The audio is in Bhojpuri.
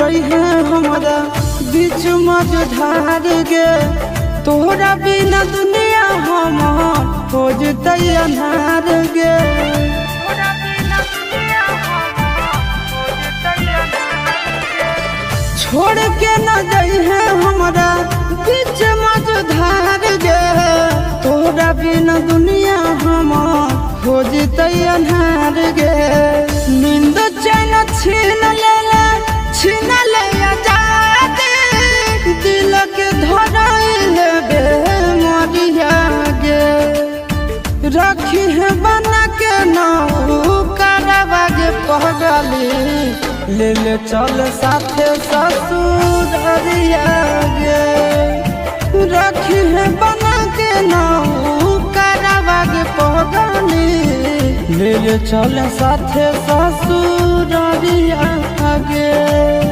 जइहे हमरा बीच मझधार गे। तोहरा बिना दुनिया हमर हो जतै अन्हार गे। छोड़ के न जइहे हमरा बीच मझधार गे। तोहरा बिना दुनिया हमर हो जतै अन्हार गे। नींद चैन छीन ले आजादी, दिल के धराइल बे मरिया गे। रखी है बना के नाऊ करवा गे पगली, ले ले चल साथे ससुरिया गे। रखी है बना के नाऊ करवा गे पगली, ले ले चल साथे ससुरिया गे।